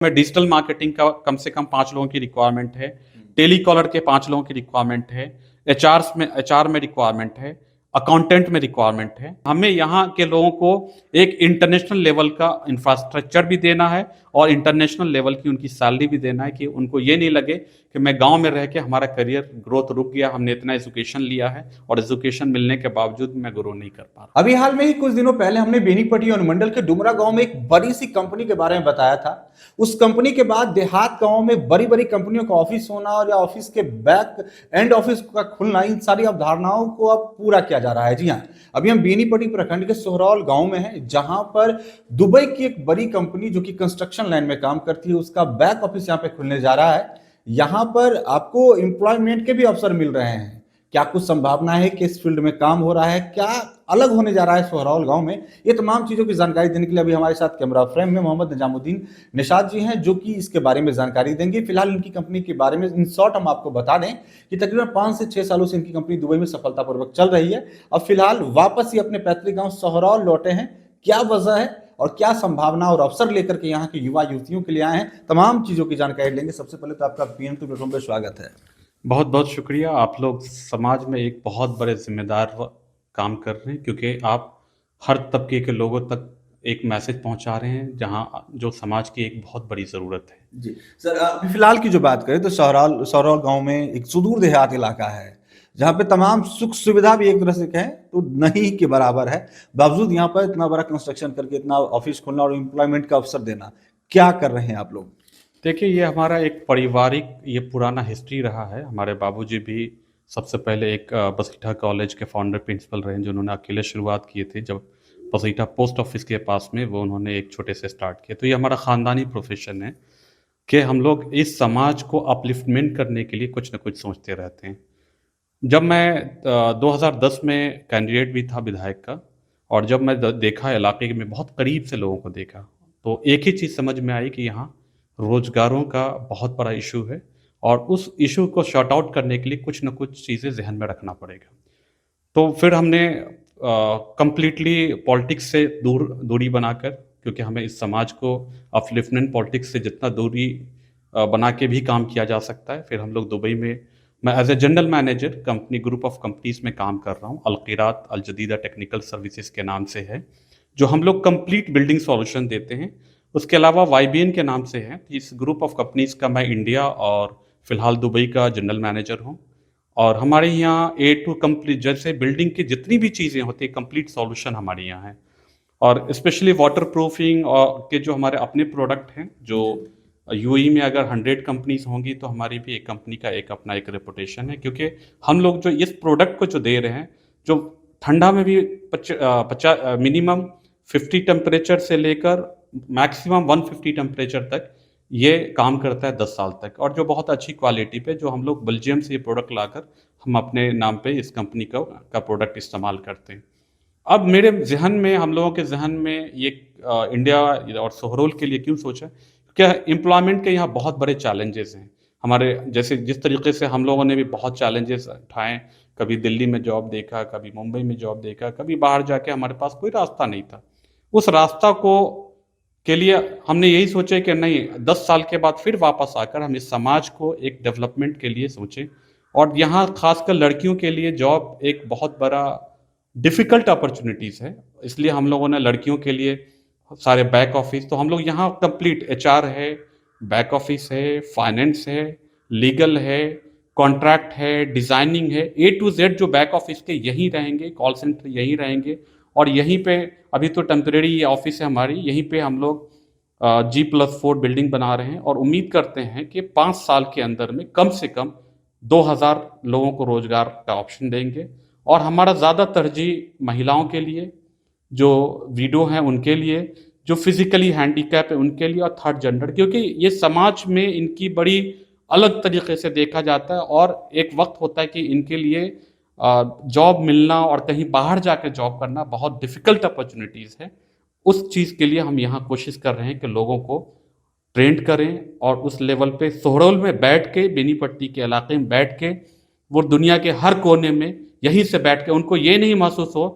में digital marketing का कम से कम 5 लोगों की रिक्वायरमेंट है, टेलीकॉलर के 5 लोगों की रिक्वायरमेंट है, एचआर में रिक्वायरमेंट है, अकाउंटेंट में रिक्वायरमेंट है। हमें यहाँ के लोगों को एक इंटरनेशनल लेवल का इंफ्रास्ट्रक्चर भी देना है और इंटरनेशनल लेवल की उनकी सैलरी भी देना है कि उनको ये नहीं लगे कि मैं गाँव में रह के हमारा करियर ग्रोथ रुक गया, हमने इतना एजुकेशन लिया है और एजुकेशन मिलने के बावजूद मैं ग्रो नहीं कर पा रहा। अभी हाल में ही कुछ दिनों पहले हमने बेनीपट्टी अनुमंडल के डुमरा गांव में एक बड़ी सी कंपनी के बारे में बताया था। उस कंपनी के बाद देहात गांव में बड़ी बड़ी कंपनियों का ऑफिस होना और या ऑफिस के बैक एंड ऑफिस का खुलना, इन सारी अवधारणाओं को अब पूरा किया जा रहा है। जी हाँ, अभी हम बेनीपट्टी प्रखंड के सोहरौल गांव में हैं, जहां पर दुबई की एक बड़ी कंपनी जो कि कंस्ट्रक्शन लाइन में काम करती है, उसका बैक ऑफिस यहाँ पे खुलने जा रहा है। यहाँ पर आपको एम्प्लॉयमेंट के भी अवसर मिल रहे हैं। क्या कुछ संभावना है कि इस फील्ड में काम हो रहा है, क्या अलग होने जा रहा है सोहरौल गांव में, ये तमाम चीजों की जानकारी देने के लिए अभी हमारे साथ कैमरा फ्रेम में मोहम्मद निजामुद्दीन निशात जी हैं, जो कि इसके बारे में जानकारी देंगे। फिलहाल इनकी कंपनी के बारे में इन शॉर्ट हम आपको बता दें कि तकरीबन 5 से 6 सालों से इनकी कंपनी दुबई में सफलतापूर्वक चल रही है। अब फिलहाल वापस ही अपने पैतृक गांव सोहरौल लौटे हैं। क्या वजह है और क्या संभावना और अवसर लेकर के यहाँ के युवा युवतियों के लिए आए हैं, तमाम चीजों की जानकारी लेंगे। सबसे पहले तो आपका पीएम टू प्लेटफॉर्म पर स्वागत है। बहुत बहुत शुक्रिया। आप लोग समाज में एक बहुत बड़े जिम्मेदार काम कर रहे हैं, क्योंकि आप हर तबके के लोगों तक एक मैसेज पहुंचा रहे हैं जहां जो समाज की एक बहुत बड़ी ज़रूरत है। जी सर, अभी फिलहाल की जो बात करें तो सोहरौल सोहरौल गांव में एक सुदूर देहात इलाका है, जहाँ पे तमाम सुख सुविधा भी एक तरह से कहें तो नहीं के बराबर है। बावजूद यहाँ पर इतना बड़ा कंस्ट्रक्शन करके इतना ऑफिस खोलना और एम्प्लॉयमेंट का अवसर देना, क्या कर रहे हैं आप लोग? देखिए, ये हमारा एक पारिवारिक ये पुराना हिस्ट्री रहा है। हमारे बाबूजी भी सबसे पहले एक बसीठा कॉलेज के फाउंडर प्रिंसिपल रहे, जिन्होंने अकेले शुरुआत किए थे। जब बसीठा पोस्ट ऑफिस के पास में वो उन्होंने एक छोटे से स्टार्ट किया। तो ये हमारा ख़ानदानी प्रोफेशन है कि हम लोग इस समाज को अपलिफ्टमेंट करने के लिए कुछ न कुछ सोचते रहते हैं। जब मैं 2010 में कैंडिडेट भी था विधायक का, और जब मैं देखा इलाके में बहुत करीब से लोगों को देखा, तो एक ही चीज़ समझ में आई कि यहाँ रोज़गारों का बहुत बड़ा इशू है और उस इशू को शॉर्ट आउट करने के लिए कुछ न कुछ चीज़ें ज़हन में रखना पड़ेगा। तो फिर हमने कंप्लीटली पॉलिटिक्स से दूरी बनाकर, क्योंकि हमें इस समाज को अपलिफ्टमेंट पॉलिटिक्स से जितना दूरी बना के भी काम किया जा सकता है। फिर हम लोग दुबई में, मैं as a general manager company group of companies में काम कर रहा हूँ। अलकिरात अल जदीदा टेक्निकल सर्विसेज के नाम से है, जो हम लोग कंप्लीट बिल्डिंग सॉल्यूशन देते हैं। उसके अलावा वाईबीएन के नाम से है। इस ग्रुप ऑफ कंपनीज का मैं इंडिया और फिलहाल दुबई का जनरल मैनेजर हूँ। और हमारे यहाँ ए टू कंप्लीट, जैसे बिल्डिंग की जितनी भी चीज़ें होती है, कंप्लीट सॉल्यूशन हमारे यहाँ है। और स्पेशली वाटर प्रूफिंग और के जो हमारे अपने प्रोडक्ट हैं, जो यूएई में अगर 100 कंपनीज होंगी तो हमारी भी एक कंपनी का एक अपना एक रेपुटेशन है, क्योंकि हम लोग जो इस प्रोडक्ट को जो दे रहे हैं, जो ठंडा में भी मिनिमम 50 टेम्परेचर से लेकर मैक्सिमम 150 टेम्परेचर तक ये काम करता है 10 साल तक, और जो बहुत अच्छी क्वालिटी पे, जो हम लोग बेल्जियम से ये प्रोडक्ट लाकर हम अपने नाम पे इस कंपनी का प्रोडक्ट इस्तेमाल करते हैं। अब मेरे ज़हन में, हम लोगों के ज़हन में ये इंडिया और सोहरौल के लिए क्यों सोचा? क्योंकि एम्प्लॉयमेंट के यहाँ बहुत बड़े चैलेंजेस हैं। हमारे जैसे जिस तरीके से हम लोगों ने भी बहुत चैलेंजेस उठाए, कभी दिल्ली में जॉब देखा, कभी मुंबई में जॉब देखा, कभी बाहर जाके हमारे पास कोई रास्ता नहीं था। उस रास्ता को के लिए हमने यही सोचा कि नहीं, 10 साल के बाद फिर वापस आकर हम इस समाज को एक डेवलपमेंट के लिए सोचें। और यहाँ खासकर लड़कियों के लिए जॉब एक बहुत बड़ा डिफ़िकल्ट अपॉर्चुनिटीज़ है, इसलिए हम लोगों ने लड़कियों के लिए सारे बैक ऑफिस, तो हम लोग यहाँ कंप्लीट एचआर है, बैक ऑफिस है, फाइनेंस है, लीगल है, कॉन्ट्रैक्ट है, डिज़ाइनिंग है, ए टू जेड जो बैक ऑफिस के यहीं रहेंगे, कॉल सेंटर यहीं रहेंगे। और यहीं पे अभी तो टेम्परेरी ये ऑफिस है हमारी, यहीं पे हम लोग G+4 बिल्डिंग बना रहे हैं और उम्मीद करते हैं कि 5 साल के अंदर में कम से कम 2000 लोगों को रोजगार का ऑप्शन देंगे। और हमारा ज़्यादा तरजीह महिलाओं के लिए, जो विडो हैं उनके लिए, जो फिजिकली हैंडीकैप है उनके लिए, और थर्ड जेंडर, क्योंकि ये समाज में इनकी बड़ी अलग तरीके से देखा जाता है। और एक वक्त होता है कि इनके लिए जॉब मिलना और कहीं बाहर जाकर जॉब करना बहुत डिफ़िकल्ट अपॉर्चुनिटीज़ है। उस चीज़ के लिए हम यहाँ कोशिश कर रहे हैं कि लोगों को ट्रेंड करें और उस लेवल पे सोहरौल में बैठ के, बेनीपट्टी के इलाके में बैठ के, वो दुनिया के हर कोने में यहीं से बैठ के उनको ये नहीं महसूस हो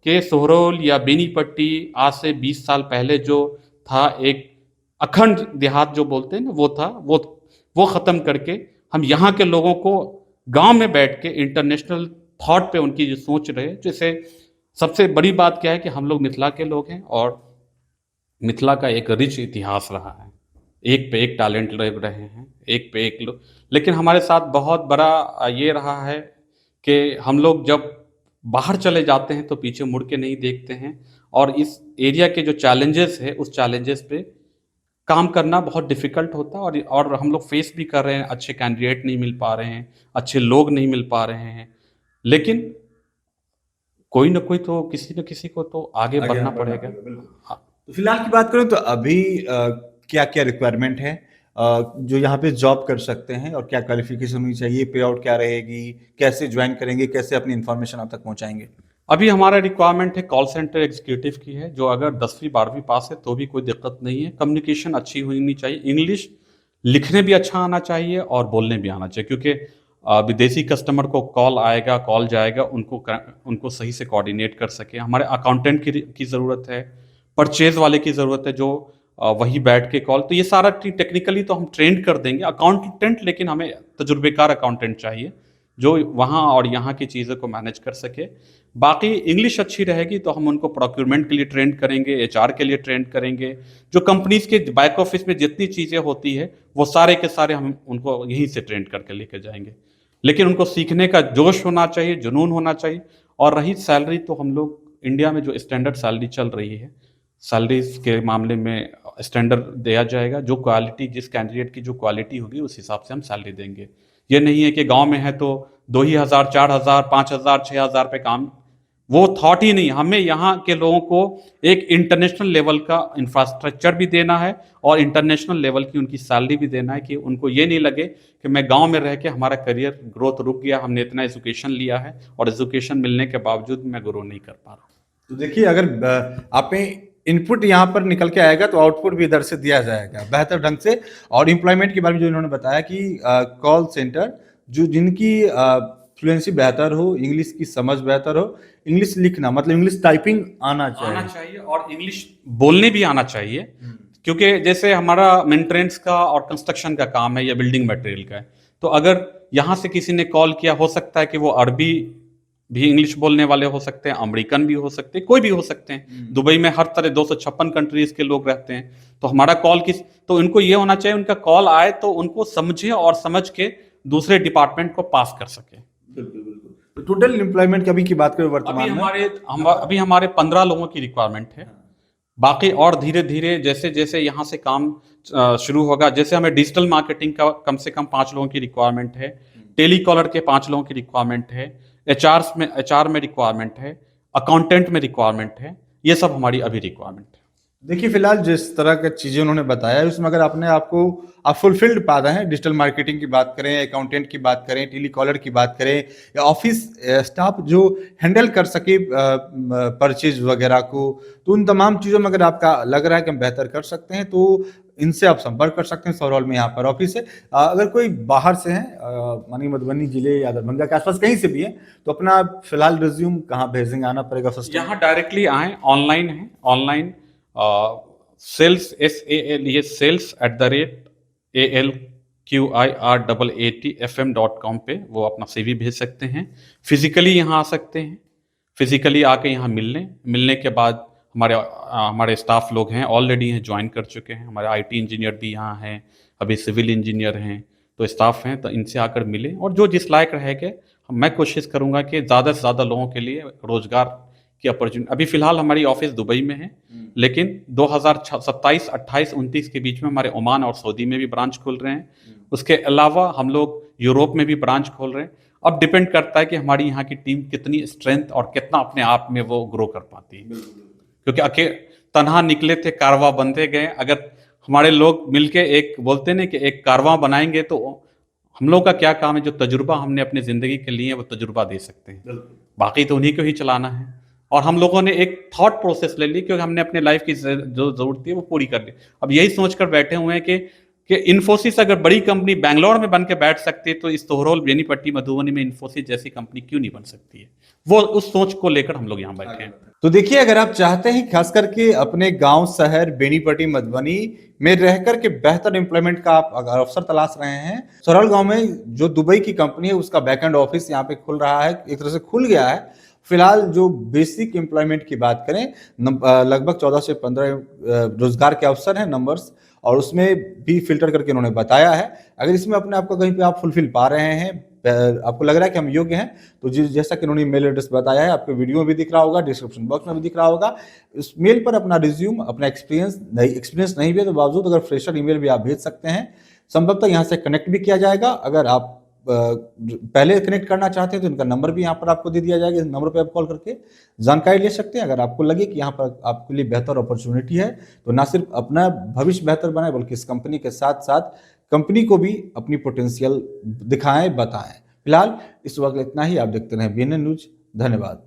कि सोहरौल या बेनीपट्टी आज से 20 साल पहले जो था, एक अखंड देहात जो बोलते हैं ना, वो था, वो ख़त्म करके हम यहाँ के लोगों को गाँव में बैठ के इंटरनेशनल थॉट पे उनकी जो सोच रहे, जैसे सबसे बड़ी बात क्या है कि हम लोग मिथिला के लोग हैं और मिथिला का एक रिच इतिहास रहा है। एक पे एक टैलेंट लोग रहे हैं, एक पे एक लोग, लेकिन हमारे साथ बहुत बड़ा ये रहा है कि हम लोग जब बाहर चले जाते हैं तो पीछे मुड़ के नहीं देखते हैं और इस एरिया के जो चैलेंजेस है, उस चैलेंजेस पे काम करना बहुत डिफ़िकल्ट होता है और हम लोग फेस भी कर रहे हैं, अच्छे कैंडिडेट नहीं मिल पा रहे हैं, अच्छे लोग नहीं मिल पा रहे हैं। लेकिन कोई न कोई तो किसी न किसी को तो आगे आगे बढ़ना हाँ, बढ़ना पड़ेगा। पड़ेगा, बिल्कुल। हाँ, तो फिलहाल की बात करूँ तो अभी क्या-क्या रिक्वायरमेंट है जो यहाँ पे जॉब कर सकते हैं और क्या क्वालिफ़िकेशन होनी चाहिए, पे आउट क्या रहेगी, कैसे जॉइन करेंगे, कैसे अपनी इन्फॉर्मेशन आप तक पहुँचाएँगे? अभी हमारा रिक्वायरमेंट है कॉल सेंटर एग्जीक्यूटिव की है, जो अगर 10वीं 12वीं पास है तो भी कोई दिक्कत नहीं है। कम्युनिकेशन अच्छी होनी चाहिए, इंग्लिश लिखने भी अच्छा आना चाहिए और बोलने भी आना चाहिए, क्योंकि विदेशी कस्टमर को कॉल आएगा, कॉल जाएगा, उनको सही से कोऑर्डिनेट कर सकें। हमारे अकाउंटेंट की ज़रूरत है, परचेज़ वाले की ज़रूरत है, जो वहीं बैठ के कॉल, तो ये सारा टेक्निकली तो हम ट्रेंड कर देंगे अकाउंटेंट, लेकिन हमें तजुर्बेकार अकाउंटेंट चाहिए, जो वहाँ और यहाँ की चीज़ों को मैनेज कर सके। बाकी इंग्लिश अच्छी रहेगी तो हम उनको प्रोक्योरमेंट के लिए ट्रेंड करेंगे, एचआर के लिए ट्रेंड करेंगे। जो कंपनीज़ के बैक ऑफिस में जितनी चीज़ें होती है, वो सारे के सारे हम उनको यहीं से ट्रेंड करके लेके जाएँगे। लेकिन उनको सीखने का जोश होना चाहिए, जुनून होना चाहिए। और रही सैलरी, तो हम लोग इंडिया में जो स्टैंडर्ड सैलरी चल रही है, सैलरीज़ के मामले में स्टैंडर्ड दिया जाएगा। जो क्वालिटी, जिस कैंडिडेट की जो क्वालिटी होगी उस हिसाब से हम सैलरी देंगे। ये नहीं है कि गाँव में है तो 2 ही हज़ार, 4,000, 5,000, 6,000 पे काम, वो थॉट ही नहीं। हमें यहाँ के लोगों को एक इंटरनेशनल लेवल का इंफ्रास्ट्रक्चर भी देना है और इंटरनेशनल लेवल की उनकी सैलरी भी देना है, कि उनको ये नहीं लगे कि मैं गाँव में रह के हमारा करियर ग्रोथ रुक गया, हमने इतना एजुकेशन लिया है और एजुकेशन मिलने के बावजूद मैं ग्रो नहीं कर पा रहा हूँ। तो देखिए अगर आप में इनपुट यहाँ पर निकल के आएगा तो आउटपुट भी इधर से दिया जाएगा बेहतर ढंग से। और एम्प्लॉयमेंट के बारे में जो इन्होंने बताया कि कॉल सेंटर जो जिनकी फ्लुएंसी बेहतर हो, इंग्लिश की समझ बेहतर हो, इंग्लिश लिखना मतलब इंग्लिश टाइपिंग आना चाहिए और इंग्लिश बोलने भी आना चाहिए, क्योंकि जैसे हमारा मेंटेनेंस का और कंस्ट्रक्शन का काम है या बिल्डिंग मटेरियल का है, तो अगर यहाँ से किसी ने कॉल किया, हो सकता है कि वो अरबी भी इंग्लिश बोलने वाले हो सकते हैं, अमेरिकन भी हो सकते हैं, कोई भी हो सकते हैं। दुबई में हर तरह 256 कंट्रीज के लोग रहते हैं, तो हमारा कॉल तो इनको ये होना चाहिए, उनका कॉल आए तो उनको समझे और समझ के दूसरे डिपार्टमेंट को पास कर सके। बिल्कुल बिल्कुल। तो टोटल एम्प्लॉयमेंट की अभी की बात करें वर्तमान में अभी हमारे 15 लोगों की रिक्वायरमेंट है। बाकी और धीरे-धीरे जैसे-जैसे यहाँ से काम शुरू होगा, जैसे हमें डिजिटल मार्केटिंग का कम से कम 5 लोगों की रिक्वायरमेंट है, टेलीकॉलर के 5 लोगों की रिक्वायरमेंट है, एचआर में रिक्वायरमेंट है, अकाउंटेंट में रिक्वायरमेंट है, ये सब हमारी अभी रिक्वायरमेंट है। देखिए, फिलहाल जिस तरह की चीज़ें उन्होंने बताया, उसमें अगर अपने आप को आप फुलफिल्ड पा रहे हैं, डिजिटल मार्केटिंग की बात करें, अकाउंटेंट की बात करें, टेलीकॉलर की बात करें या ऑफ़िस स्टाफ जो हैंडल कर सके परचेज़ वगैरह को, तो उन तमाम चीज़ों में अगर आपका लग रहा है कि हम बेहतर कर सकते हैं, तो इनसे आप संपर्क कर सकते हैं। सौरौल में यहाँ पर ऑफ़िस है। अगर कोई बाहर से हैं मानिए मधुबनी जिले या दरभंगा के आस-पास कहीं से भी हैं, तो अपना फिलहाल रिज़्यूम कहाँ भेजेंगे? आना पड़ेगा फर्स्ट टाइम? यहाँ डायरेक्टली आएँ, ऑनलाइन है, ऑनलाइन सेल्स SAL, ये sales@ALQIRAATFM.com पे वो अपना CV भेज सकते हैं। फिजिकली यहाँ आ सकते हैं, फिजिकली आके यहाँ मिल लें। मिलने के बाद हमारे स्टाफ लोग हैं, ऑलरेडी हैं, ज्वाइन कर चुके हैं। हमारे IT इंजीनियर भी यहाँ हैं, अभी सिविल इंजीनियर हैं, तो स्टाफ हैं, तो इनसे आकर मिलें और जो जिस लायक रहेंगे, मैं कोशिश करूँगा कि ज़्यादा से ज़्यादा लोगों के लिए रोज़गार की अपॉर्चुनिटी। अभी फ़िलहाल हमारी ऑफ़िस दुबई में है, लेकिन 2027, 28, 29 के बीच में हमारे ओमान और सऊदी में भी ब्रांच खुल रहे हैं। उसके अलावा हम लोग यूरोप में भी ब्रांच खोल रहे हैं। अब डिपेंड करता है कि हमारी यहाँ की टीम कितनी स्ट्रेंथ और कितना अपने आप में वो ग्रो कर पाती है। क्योंकि तनहा निकले थे कारवां बनते गए। अगर हमारे लोग मिलके एक बोलते हैं ना कि एक कारवां बनाएंगे, तो हम लोग का क्या काम है, जो तजुर्बा हमने अपनी ज़िंदगी के लिए वो तजुर्बा दे सकते हैं। बाकी तो उन्हीं को ही चलाना है। और हम लोगों ने एक थॉट प्रोसेस ले ली, क्योंकि हमने अपने लाइफ की जो ज़रूरत थी वो पूरी कर ली। अब यही सोच कर बैठे हुए हैं कि कि इन्फोसिस अगर बड़ी कंपनी बैंगलोर में बन के बैठ सकती है, तो इस तोहरोल, बेनीपट्टी, मधुबनी में इन्फोसिस जैसी कंपनी क्यों नहीं बन सकती है? वो उस सोच को लेकर हम लोग यहाँ बैठे हैं। तो देखिए, अगर आप चाहते हैं खास करके अपने गांव, शहर, बेनीपट्टी, मधुबनी में रह करके बेहतर एम्प्लॉयमेंट का आप अगर अवसर तलाश रहे हैं, सरल गांव में जो दुबई की कंपनी है उसका बैकएंड ऑफिस यहाँ पे खुल रहा है, एक तरह से खुल गया है। फिलहाल जो बेसिक एम्प्लॉयमेंट की बात करें, लगभग 14 से 15 रोजगार के अवसर हैं, नंबर्स, और उसमें भी फिल्टर करके उन्होंने बताया है। अगर इसमें अपने आप को कहीं पे आप फुलफिल पा रहे हैं, आपको लग रहा है कि हम योग्य हैं, तो जैसा कि उन्होंने मेल एड्रेस बताया है, आपको वीडियो में भी दिख रहा होगा, डिस्क्रिप्शन बॉक्स में भी दिख रहा होगा, उस मेल पर अपना रिज्यूम, अपना एक्सपीरियंस नहीं भी है तो बावजूद अगर फ्रेशर ईमेल भी आप भेज सकते हैं। संभवतः यहाँ से कनेक्ट भी किया जाएगा। अगर आप पहले कनेक्ट करना चाहते हैं तो इनका नंबर भी यहाँ पर आपको दे दिया जाएगा। इस नंबर पर आप कॉल करके जानकारी ले सकते हैं। अगर आपको लगे कि यहाँ पर आपके लिए बेहतर अपॉर्चुनिटी है, तो ना सिर्फ अपना भविष्य बेहतर बनाए, बल्कि इस कंपनी के साथ साथ कंपनी को भी अपनी पोटेंशियल दिखाएं, बताएं। फिलहाल इस वक्त इतना ही। आप देखते रहें BNN न्यूज। धन्यवाद।